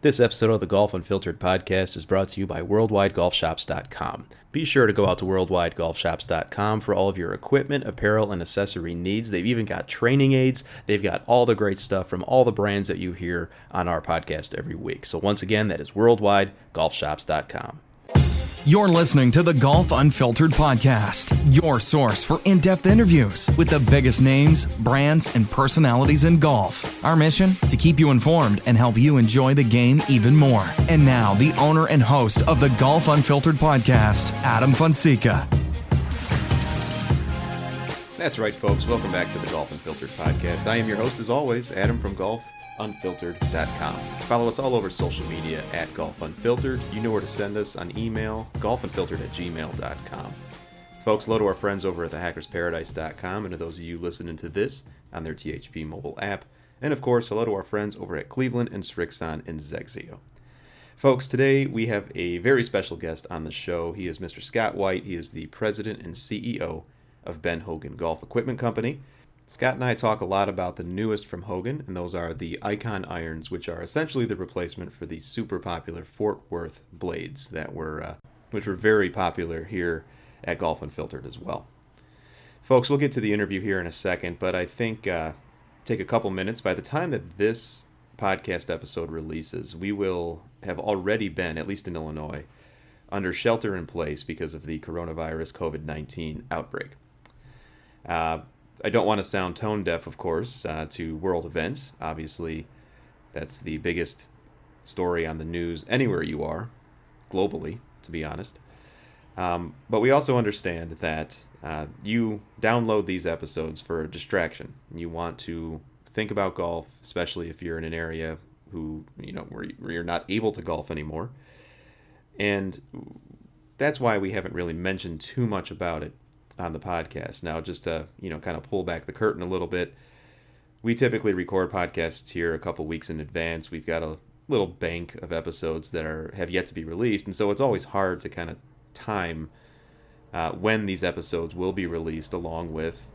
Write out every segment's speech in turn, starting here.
This episode of the Golf Unfiltered podcast is brought to you by WorldwideGolfShops.com. Be sure to go out to WorldwideGolfShops.com for all of your equipment, apparel, and accessory needs. They've even got training aids. They've got all the great stuff from all the brands that you hear on our podcast every week. So once again, that is WorldwideGolfShops.com. You're listening to the Golf Unfiltered podcast, your source for in-depth interviews with the biggest names, brands, and personalities in golf. Our mission? To keep you informed and help you enjoy the game even more. And now, the owner and host of the Golf Unfiltered podcast, Adam Fonseca. That's right, folks. Welcome back to the Golf Unfiltered podcast. I am your host, as always, Adam from GolfUnfiltered.com. Follow us all over social media at Golf Unfiltered. You know where to send us on email, golfunfiltered@gmail.com. Folks, hello to our friends over at thehackersparadise.com and to those of you listening to this on their THP mobile app. And of course, hello to our friends over at Cleveland and Srixon and Zexio. Folks, today we have a very special guest on the show. He is Mr. Scott White. He is the president and CEO of Ben Hogan Golf Equipment Company. Scott and I talk a lot about the newest from Hogan, and those are the Icon irons, which are essentially the replacement for the super popular Fort Worth blades that which were very popular here at Golf Unfiltered as well. Folks, we'll get to the interview here in a second, but I think take a couple minutes. By the time that this podcast episode releases, we will have already been, at least in Illinois, under shelter in place because of the coronavirus COVID-19 outbreak. I don't want to sound tone deaf, of course, to world events. Obviously, that's the biggest story on the news anywhere you are, globally, to be honest. But we also understand that you download these episodes for a distraction. You want to think about golf, especially if you're in an area where you're not able to golf anymore. And that's why we haven't really mentioned too much about it on the podcast. Now, just to kind of pull back the curtain a little bit, we typically record podcasts here a couple weeks in advance. We've got a little bank of episodes that have yet to be released, and so it's always hard to kind of time when these episodes will be released along with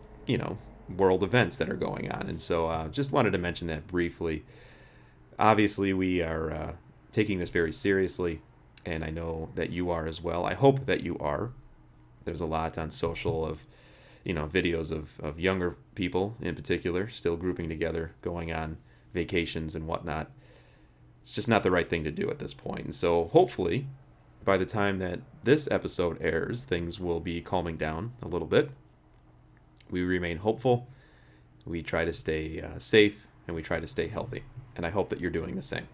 world events that are going on. And so just wanted to mention that briefly. Obviously, we are taking this very seriously, and I know that you are as well. I hope that you are. There's a lot on social of, videos of younger people in particular still grouping together, going on vacations and whatnot. It's just not the right thing to do at this point. And so hopefully by the time that this episode airs, things will be calming down a little bit. We remain hopeful. We try to stay safe, and we try to stay healthy. And I hope that you're doing the same.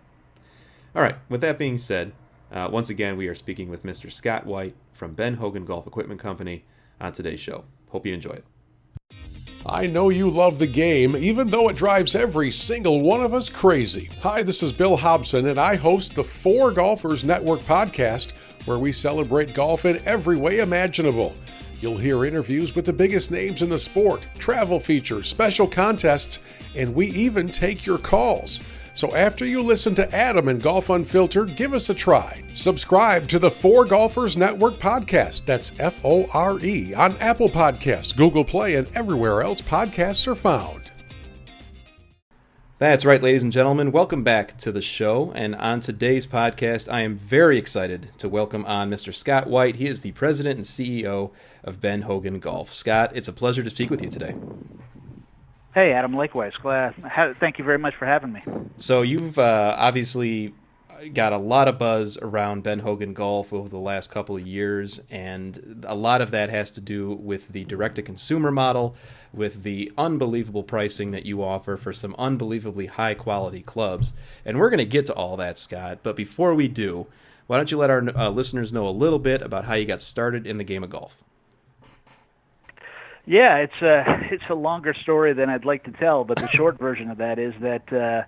All right, with that being said, once again, we are speaking with Mr. Scott White from Ben Hogan Golf Equipment Company on today's show. Hope you enjoy it. I know you love the game, even though it drives every single one of us crazy. Hi, this is Bill Hobson, and I host the Four Golfers Network podcast, where we celebrate golf in every way imaginable. You'll hear interviews with the biggest names in the sport, travel features, special contests, and we even take your calls. So after you listen to Adam and Golf Unfiltered, give us a try. Subscribe to the Four Golfers Network podcast, that's F-O-R-E, on Apple Podcasts, Google Play, and everywhere else podcasts are found. That's right, ladies and gentlemen. Welcome back to the show. And on today's podcast, I am very excited to welcome on Mr. Scott White. He is the president and CEO of Ben Hogan Golf. Scott, it's a pleasure to speak with you today. Hey, Adam, likewise. Thank you very much for having me. So you've obviously got a lot of buzz around Ben Hogan Golf over the last couple of years, and a lot of that has to do with the direct-to-consumer model, with the unbelievable pricing that you offer for some unbelievably high-quality clubs. And we're going to get to all that, Scott, but before we do, why don't you let our listeners know a little bit about how you got started in the game of golf? Yeah, it's a longer story than I'd like to tell, but the short version of that is that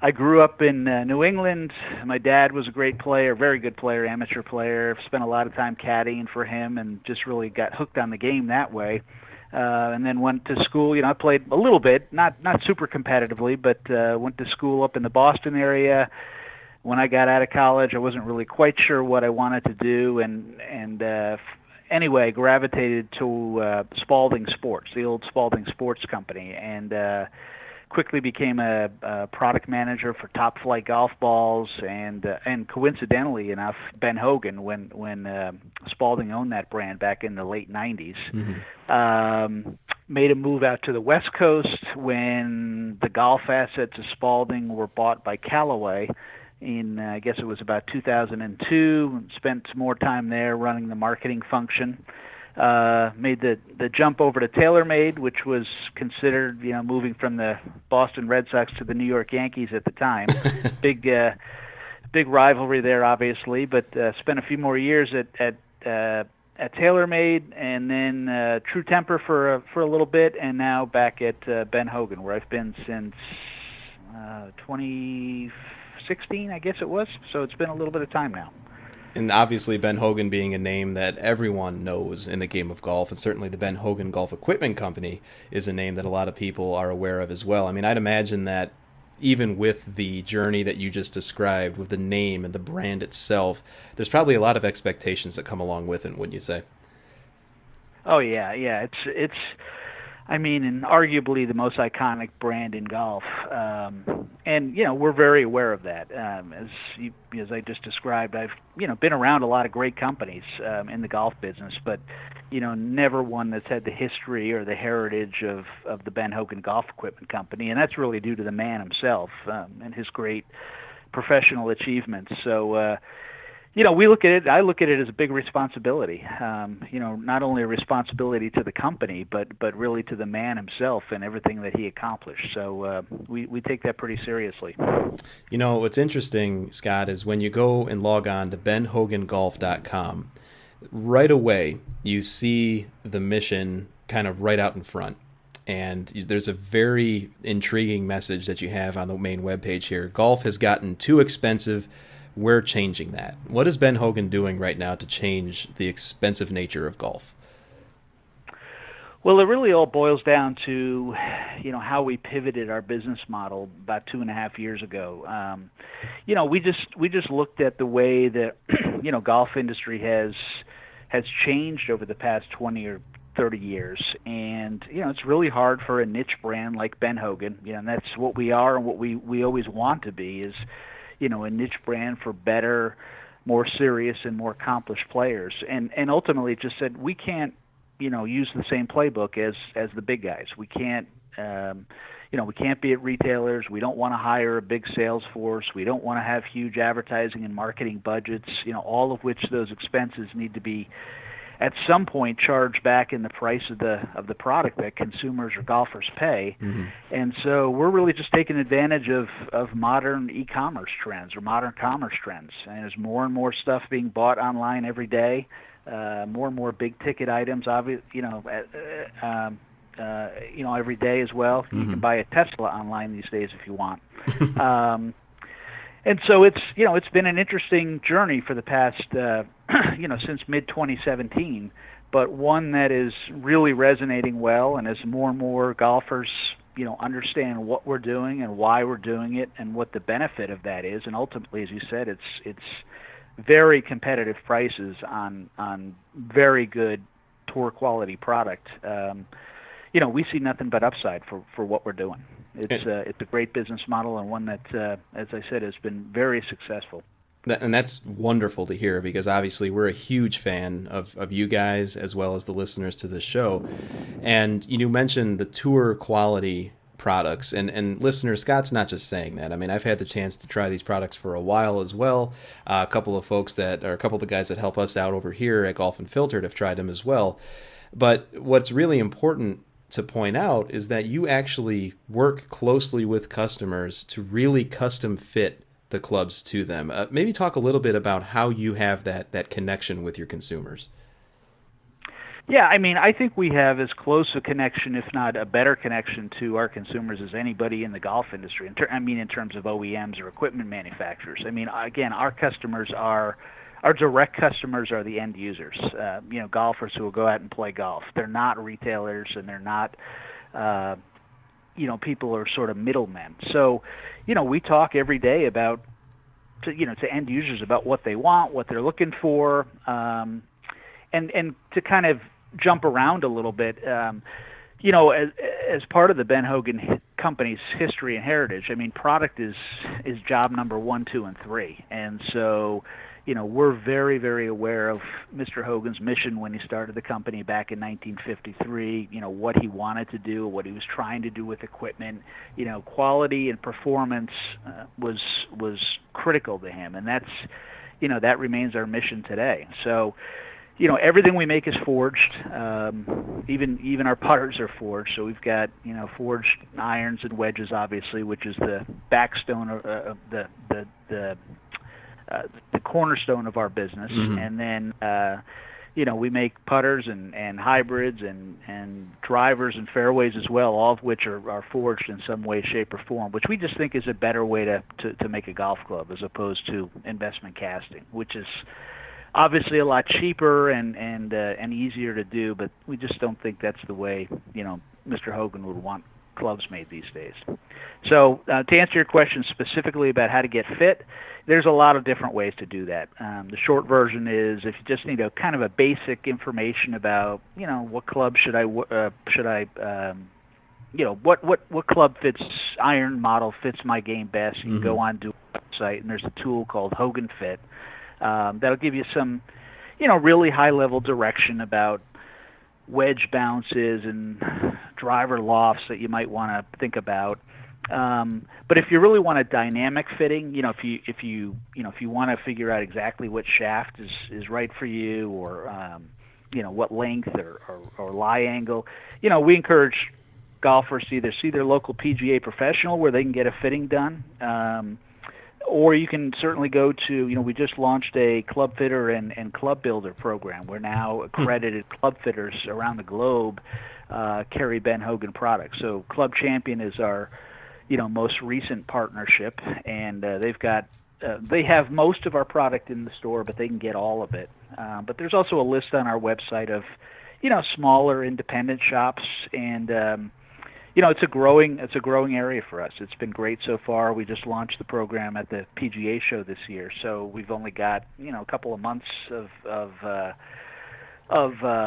I grew up in New England. My dad was a great player, very good player, amateur player. Spent a lot of time caddying for him and just really got hooked on the game that way. And then went to school. I played a little bit, not super competitively, but went to school up in the Boston area. When I got out of college, I wasn't really quite sure what I wanted to do, and anyway, gravitated to Spalding Sports, the old Spalding Sports Company, and quickly became a product manager for Top Flight golf balls, and coincidentally enough, Ben Hogan, when Spalding owned that brand back in the late '90s, made a move out to the West Coast when the golf assets of Spalding were bought by Callaway in, I guess it was about 2002. Spent some more time there running the marketing function. Made the jump over to TaylorMade, which was considered, moving from the Boston Red Sox to the New York Yankees at the time. Big rivalry there, obviously. But spent a few more years at TaylorMade, and then True Temper for a little bit, and now back at Ben Hogan, where I've been since 2016, I guess it was. So it's been a little bit of time now. And obviously Ben Hogan being a name that everyone knows in the game of golf, and certainly the Ben Hogan Golf Equipment Company is a name that a lot of people are aware of as well. I mean, I'd imagine that even with the journey that you just described, with the name and the brand itself, there's probably a lot of expectations that come along with it, wouldn't you say? Oh, yeah. It's I mean, and arguably the most iconic brand in golf. And, we're very aware of that. As I just described, I've, been around a lot of great companies in the golf business, but, never one that's had the history or the heritage of the Ben Hogan Golf Equipment Company. And that's really due to the man himself and his great professional achievements. So, we look at it. I look at it as a big responsibility. Not only a responsibility to the company, but really to the man himself and everything that he accomplished. So we take that pretty seriously. What's interesting, Scott, is when you go and log on to benhogangolf.com, right away you see the mission kind of right out in front. And there's a very intriguing message that you have on the main webpage here. Golf has gotten too expensive. We're changing that. What is Ben Hogan doing right now to change the expensive nature of golf? Well, it really all boils down to, how we pivoted our business model about 2.5 years ago. We just looked at the way that, golf industry has changed over the past 20 or 30 years. And, it's really hard for a niche brand like Ben Hogan, and that's what we are and what we always want to be is, a niche brand for better, more serious and more accomplished players. And ultimately just said, we can't, use the same playbook as the big guys. We can't, we can't be at retailers. We don't want to hire a big sales force. We don't want to have huge advertising and marketing budgets, all of which those expenses need to be at some point charged back in the price of the product that consumers or golfers pay. Mm-hmm. And so we're really just taking advantage of modern e-commerce trends or modern commerce trends. And there's more and more stuff being bought online every day, more and more big ticket items, every day as well. Mm-hmm. You can buy a Tesla online these days if you want. And so it's been an interesting journey for the past since mid-2017, but one that is really resonating well. And as more and more golfers understand what we're doing and why we're doing it and what the benefit of that is, and ultimately, as you said, it's very competitive prices on very good tour quality product. We see nothing but upside for what we're doing. It's a great business model and one that, as I said, has been very successful. And that's wonderful to hear, because obviously we're a huge fan of you guys as well as the listeners to this show. And you mentioned the tour quality products, and listeners, Scott's not just saying that. I mean, I've had the chance to try these products for a while as well. A couple of the guys that help us out over here at Golf Unfiltered have tried them as well. But what's really important to point out is that you actually work closely with customers to really custom fit the clubs to them. Maybe talk a little bit about how you have that connection with your consumers. Yeah, I mean, I think we have as close a connection, if not a better connection, to our consumers as anybody in the golf industry. In terms of OEMs or equipment manufacturers. I mean, again, our direct customers are the end users, golfers who will go out and play golf. They're not retailers, and they're not, people are sort of middlemen. So, we talk every day to end users about what they want, what they're looking for, and to kind of jump around a little bit, as part of the Ben Hogan company's history and heritage, I mean, product is job number 1, 2, and 3. And so, we're very, very aware of Mr. Hogan's mission when he started the company back in 1953, what he wanted to do, what he was trying to do with equipment. Quality and performance was critical to him, and that's, that remains our mission today. So, everything we make is forged. Even our putters are forged. So we've got, forged irons and wedges, obviously, which is the backstone of the cornerstone of our business. Mm-hmm. And then, we make putters and hybrids and drivers and fairways as well, all of which are forged in some way, shape, or form, which we just think is a better way to make a golf club as opposed to investment casting, which is obviously a lot cheaper and easier to do, but we just don't think that's the way, Mr. Hogan would want clubs made these days. So to answer your question specifically about how to get fit, there's a lot of different ways to do that. The short version is if you just need a kind of a basic information about, what club should I what club fits, iron model fits my game best. You can go on to a website, and there's a tool called Hogan Fit. That'll give you some, really high-level direction about wedge bounces and driver lofts that you might want to think about. But if you really want a dynamic fitting, if you want to figure out exactly what shaft is right for you, or what length or lie angle, we encourage golfers to either see their local PGA professional where they can get a fitting done. Or you can certainly go to, we just launched a club fitter and club builder program. We're now accredited club fitters around the globe carry Ben Hogan products. So Club Champion is our, most recent partnership, and they have most of our product in the store, but they can get all of it. But there's also a list on our website of, smaller independent shops, and it's a growing area for us. It's been great so far. We just launched the program at the PGA show this year, so we've only got a couple of months of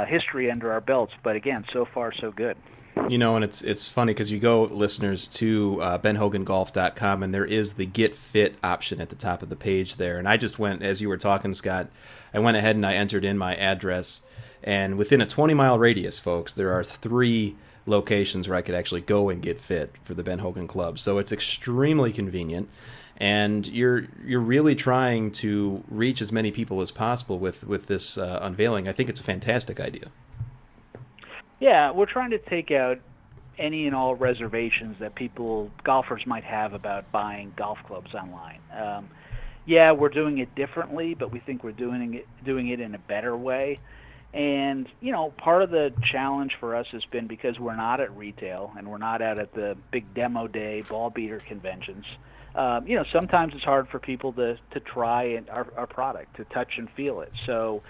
history under our belts. But again, so far so good. And it's funny because you go, listeners, to benhogangolf.com, and there is the Get Fit option at the top of the page there. And I just went, as you were talking, Scott, I went ahead and I entered in my address, and within a 20-mile radius, folks, there are 3 locations where I could actually go and get fit for the Ben Hogan Club. So it's extremely convenient, and you're really trying to reach as many people as possible with this unveiling. I think it's a fantastic idea. Yeah, we're trying to take out any and all reservations that golfers might have about buying golf clubs online. We're doing it differently, but we think we're doing it in a better way. And, part of the challenge for us has been because we're not at retail and we're not out at the big demo day ball beater conventions. Sometimes it's hard for people to try our product, to touch and feel it. So,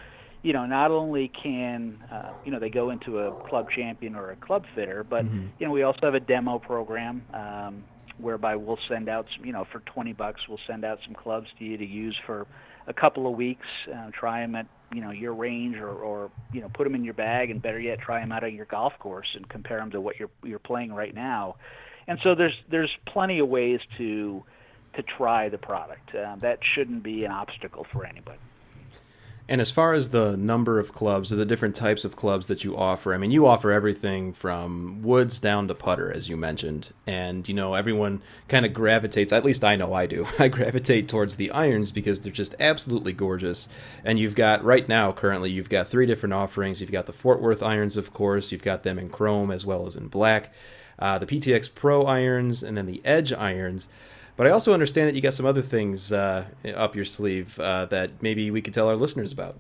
not only can, they go into a Club Champion or a Club Fitter, but, we also have a demo program whereby we'll send out, for $20, we'll send out some clubs to you to use for a couple of weeks, try them at, your range or put them in your bag, and better yet, try them out on your golf course and compare them to what you're playing right now. And so there's plenty of ways to try the product. That shouldn't be an obstacle for anybody. And as far as the number of clubs or the different types of clubs that you offer, I mean, you offer everything from woods down to putter, as you mentioned. And, everyone kind of gravitates, at least I know I do. I gravitate towards the irons because they're just absolutely gorgeous. And you've got, right now, currently, you've got 3 different offerings. You've got the Fort Worth irons, of course. You've got them in chrome as well as in black. The PTX Pro irons, and then the Edge irons. But I also understand that you got some other things up your sleeve that maybe we could tell our listeners about.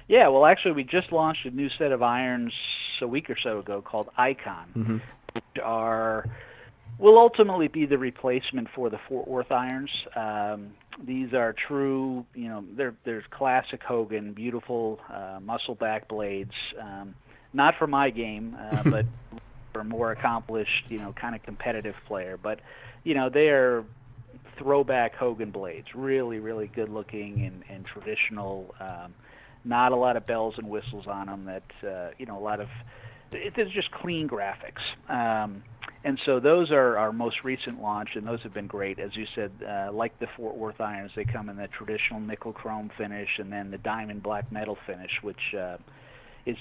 Yeah, well, actually, we just launched a new set of irons a week or so ago called Icon, which will ultimately be the replacement for the Fort Worth irons. These are true, they're classic Hogan, beautiful muscle back blades. Not for my game, but for a more accomplished, kind of competitive player. But they are throwback Hogan blades, really, really good looking and traditional. Not a lot of bells and whistles on them. There's just clean graphics. And so those are our most recent launch, and those have been great. As you said, like the Fort Worth irons, they come in the traditional nickel chrome finish and then the diamond black metal finish, which is,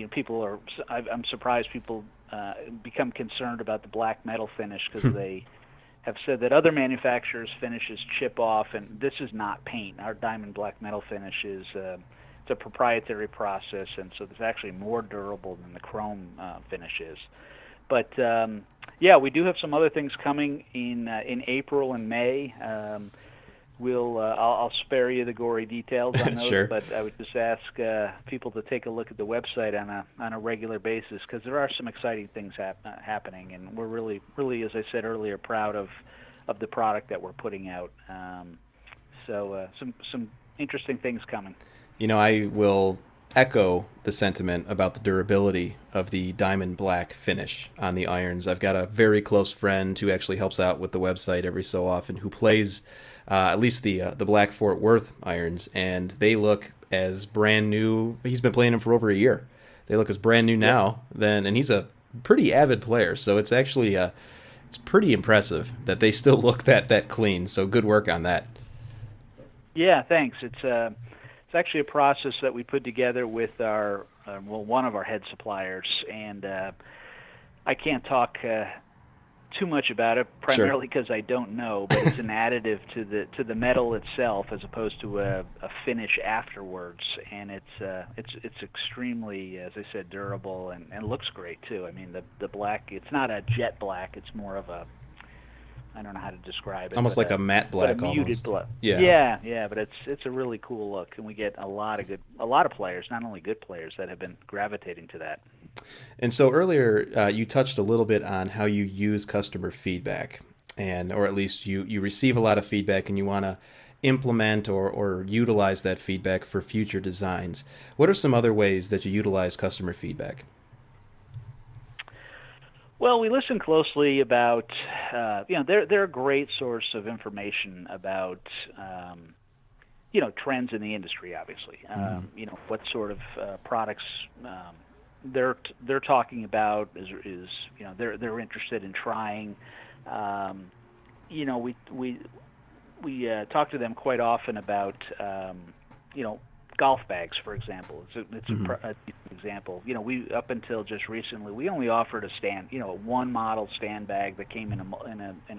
people are, I'm surprised people become concerned about the black metal finish because they have said that other manufacturers' finishes chip off, and this is not paint. Our diamond black metal finish is it's a proprietary process, and so it's actually more durable than the chrome finish is. But yeah, we do have some other things coming in April and May. I'll spare you the gory details on those, Sure. But I would just ask people to take a look at the website on a regular basis because there are some exciting things happening, and we're really, as I said earlier, proud of the product that we're putting out. So some interesting things coming. I will echo the sentiment about the durability of the diamond black finish on the irons. I've got a very close friend who actually helps out with the website every so often who plays at least the black Fort Worth irons, and they look as brand new. He's been playing them for over a year. They look as brand new now and he's a pretty avid player, so it's actually it's pretty impressive that they still look that clean. So good work on that. Yeah, thanks. It's actually a process that we put together with one of our head suppliers, and I can't talk too much about it, primarily because I don't know. But it's an additive to the metal itself, as opposed to a finish afterwards, and it's extremely, as I said, durable and looks great too. I mean, the black, it's not a jet black; it's more of a, I don't know how to describe it. Almost like a matte black, but a muted almost. black. Yeah, but it's a really cool look, and we get a lot of players, not only good players, that have been gravitating to that. And so earlier, you touched a little bit on how you use customer feedback, or at least you receive a lot of feedback, and you want to implement or utilize that feedback for future designs. What are some other ways that you utilize customer feedback? Well, we listen closely about, they're a great source of information about, trends in the industry, obviously. What sort of products they're talking about is they're interested in trying. We talk to them quite often about, golf bags, for example. It's an example. We up until just recently, we only offered one model stand bag that came in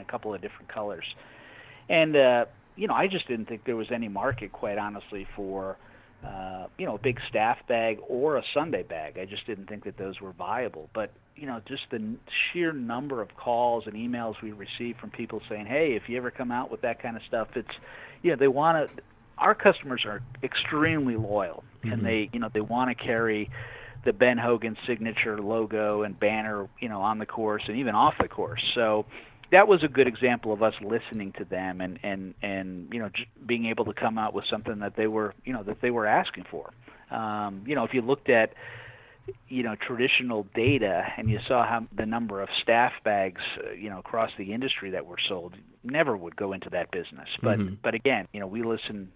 a couple of different colors, and I just didn't think there was any market, quite honestly, for a big staff bag or a Sunday bag. I just didn't think that those were viable. But just the sheer number of calls and emails we received from people saying, "Hey, if you ever come out with that kind of stuff, it's they want to." Our customers are extremely loyal, and they want to carry the Ben Hogan signature logo and banner, on the course and even off the course. So that was a good example of us listening to them and just being able to come out with something that they were asking for. If you looked at traditional data and you saw how the number of staff bags across the industry that were sold, never would go into that business. But again, we listen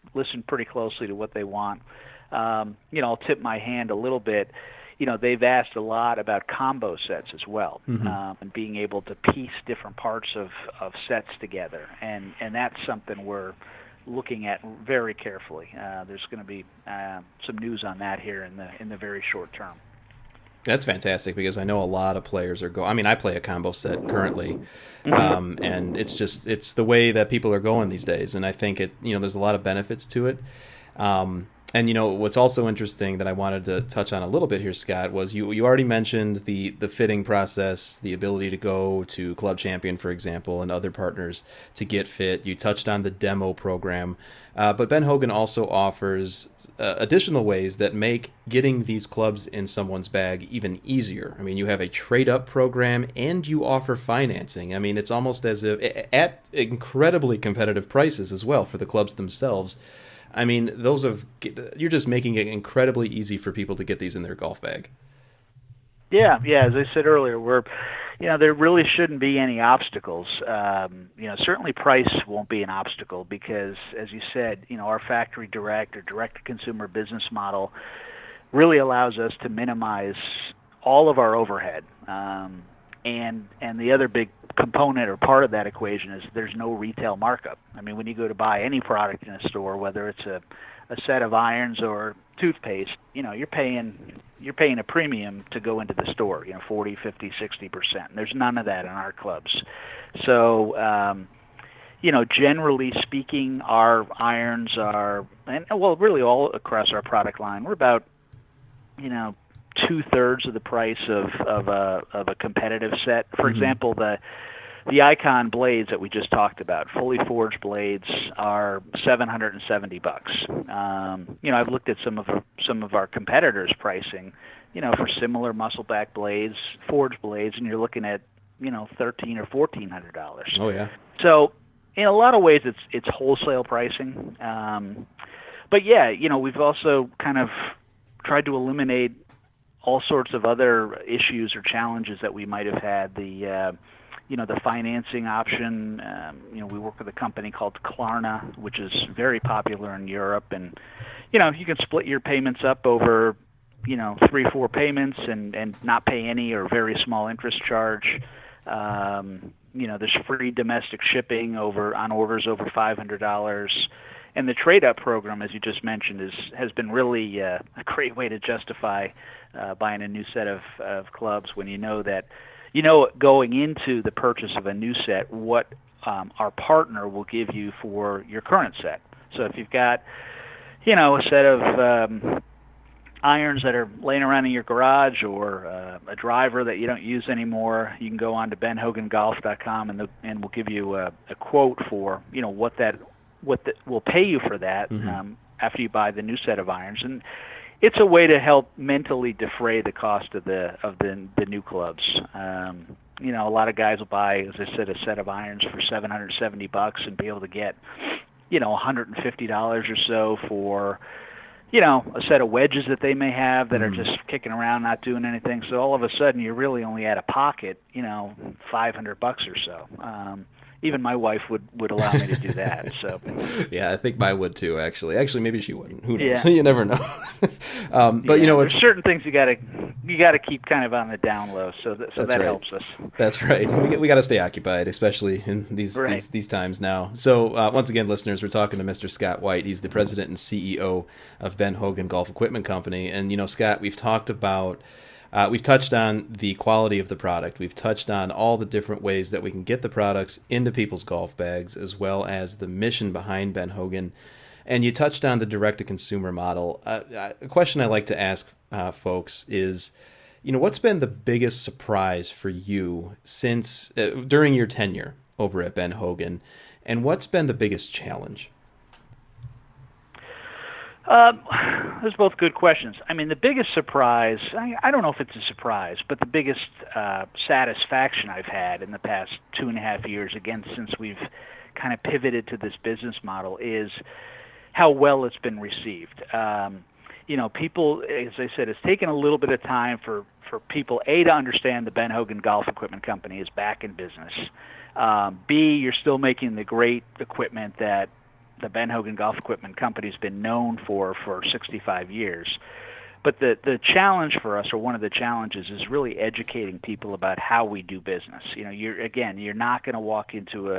pretty closely to what they want. I'll tip my hand a little bit. They've asked a lot about combo sets as well, and being able to piece different parts of sets together, and that's something we're looking at very carefully. There's going to be some news on that here in the very short term. That's fantastic, because I know a lot of players are going. I mean, I play a combo set currently, and it's the way that people are going these days, and I think there's a lot of benefits to it. And what's also interesting that I wanted to touch on a little bit here, Scott, was you already mentioned the fitting process, the ability to go to Club Champion, for example, and other partners to get fit. You touched on the demo program, but Ben Hogan also offers additional ways that make getting these clubs in someone's bag even easier. I mean, you have a trade-up program, and you offer financing. I mean, it's almost as if at incredibly competitive prices as well for the clubs themselves. I mean, you're just making it incredibly easy for people to get these in their golf bag. Yeah. As I said earlier, there really shouldn't be any obstacles. Certainly price won't be an obstacle because, as you said, our factory direct or direct-to-consumer business model really allows us to minimize all of our overhead. And the other big component or part of that equation is there's no retail markup. I mean, when you go to buy any product in a store, whether it's a set of irons or toothpaste, you're paying a premium to go into the store, 40, 50, 60%. There's none of that in our clubs. So, generally speaking, our irons are, really all across our product line, we're about, 2/3 of the price of a competitive set. For example, the Icon blades that we just talked about, fully forged blades, are $770. I've looked at some of our competitors' pricing, for similar muscle-back blades, forged blades, and you're looking at $1,300 or $1,400. Oh yeah. So in a lot of ways, it's wholesale pricing. But yeah, we've also kind of tried to eliminate all sorts of other issues or challenges that we might have had. The financing option. We work with a company called Klarna, which is very popular in Europe, and you can split your payments up over 3-4 payments and not pay any or very small interest charge. There's free domestic shipping on orders over $500. And the trade-up program, as you just mentioned, has been really a great way to justify buying a new set of clubs when you know that, going into the purchase of a new set, what our partner will give you for your current set. So if you've got, a set of irons that are laying around in your garage or a driver that you don't use anymore, you can go on to benhogangolf.com and we'll give you a quote for, what that will pay you for that after you buy the new set of irons. And it's a way to help mentally defray the cost of the new clubs. A lot of guys will buy, as I said, a set of irons for $770 and be able to get, $150 or so for, a set of wedges that they may have that are just kicking around, not doing anything. So all of a sudden, you're really only out of pocket, $500 or so. Even my wife would allow me to do that. So, yeah, I think mine would too. Actually, maybe she wouldn't. Who knows? Yeah. You never know. But there's certain things you got to keep kind of on the down low. So that right. helps us. That's right. We got to stay occupied, especially in these times now. So once again, listeners, we're talking to Mr. Scott White. He's the president and CEO of Ben Hogan Golf Equipment Company. And Scott, we've talked about. We've touched on the quality of the product. We've touched on all the different ways that we can get the products into people's golf bags, as well as the mission behind Ben Hogan. And you touched on the direct-to-consumer model. A question I like to ask folks is, what's been the biggest surprise for you since during your tenure over at Ben Hogan, and what's been the biggest challenge? Those are both good questions. I mean, the biggest surprise, I don't know if it's a surprise, but the biggest satisfaction I've had in the past 2.5 years, again, since we've kind of pivoted to this business model, is how well it's been received. People, as I said, it's taken a little bit of time for people, A, to understand the Ben Hogan Golf Equipment Company is back in business. B, you're still making the great equipment that the Ben Hogan Golf Equipment Company has been known for 65 years. But the challenge for us, or one of the challenges, is really educating people about how we do business. You're not going to walk into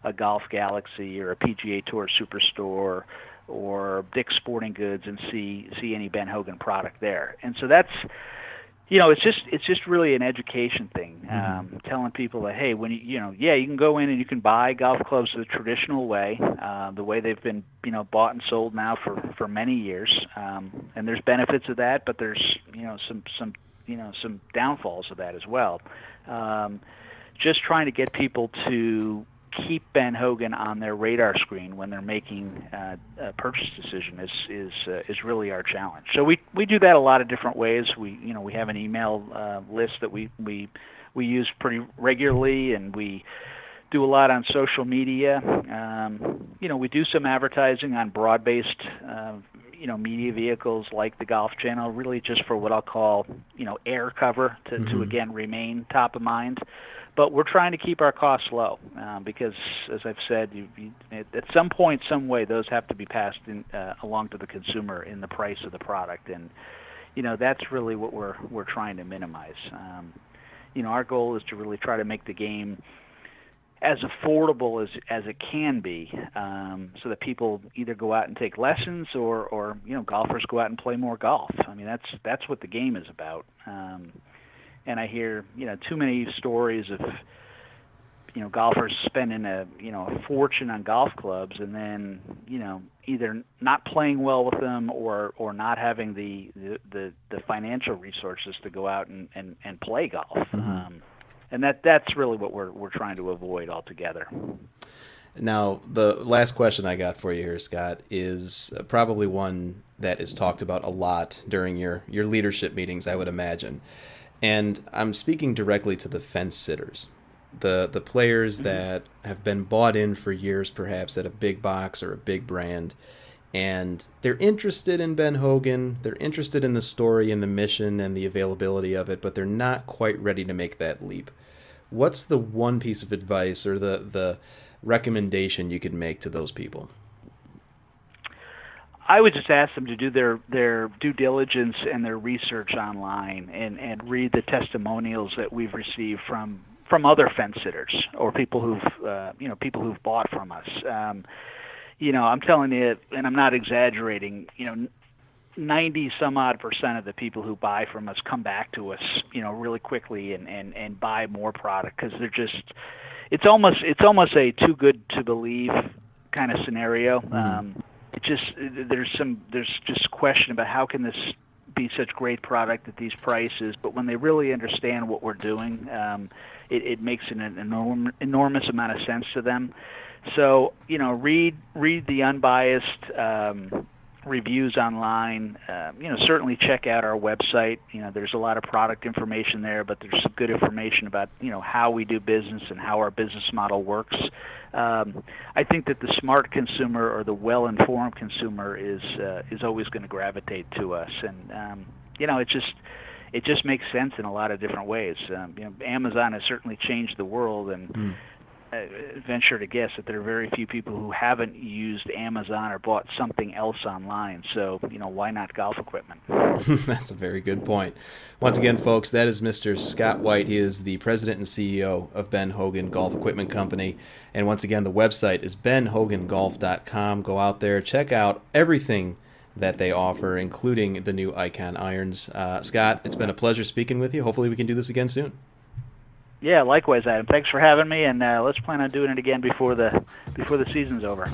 a Golf Galaxy or a PGA Tour Superstore or Dick's Sporting Goods and see any Ben Hogan product there. And so that's, it's just really an education thing, telling people that, hey, when you can go in and you can buy golf clubs the traditional way, the way they've been, bought and sold now for many years. And there's benefits of that, but there's, some downfalls of that as well. Just trying to get people to keep Ben Hogan on their radar screen when they're making a purchase decision is really our challenge. So we do that a lot of different ways. We have an email list that we use pretty regularly, and we do a lot on social media. We do some advertising on broad-based media vehicles like the Golf Channel, really just for what I'll call air cover to again remain top of mind. But we're trying to keep our costs low because, as I've said, at some point, some way, those have to be passed along to the consumer in the price of the product, and that's really what we're trying to minimize. our goal is to really try to make the game as affordable as it can be, so that people either go out and take lessons or golfers go out and play more golf. I mean, that's what the game is about. And I hear too many stories of golfers spending a fortune on golf clubs and then either not playing well with them or not having the financial resources to go out and play golf. Mm-hmm. And that's really what we're trying to avoid altogether. Now, the last question I got for you here, Scott, is probably one that is talked about a lot during your leadership meetings, I would imagine. And I'm speaking directly to the fence sitters, the players that have been bought in for years, perhaps at a big box or a big brand, and they're interested in Ben Hogan, they're interested in the story and the mission and the availability of it, but they're not quite ready to make that leap. What's the one piece of advice or the recommendation you could make to those people? I would just ask them to do their due diligence and their research online and read the testimonials that we've received from other fence sitters or people who've bought from us. I'm telling you, and I'm not exaggerating, 90 some odd % of the people who buy from us come back to us, really quickly and buy more product because they're just, it's almost a too good to believe kind of scenario. There's just question about how can this be such great product at these prices, but when they really understand what we're doing, it makes an enormous amount of sense to them. So, read the unbiased reviews online. Certainly check out our website. There's a lot of product information there, but there's some good information about, how we do business and how our business model works. I think that the smart consumer or the well-informed consumer is always going to gravitate to us, and it just makes sense in a lot of different ways. Amazon has certainly changed the world, and venture to guess that there are very few people who haven't used Amazon or bought something else online. So, why not golf equipment? That's a very good point. Once again, folks, that is Mr. Scott White. He is the president and CEO of Ben Hogan Golf Equipment Company. And once again, the website is benhogangolf.com. Go out there, check out everything that they offer, including the new Icon irons. Scott, it's been a pleasure speaking with you. Hopefully we can do this again soon. Yeah, likewise, Adam. Thanks for having me, and let's plan on doing it again before the season's over.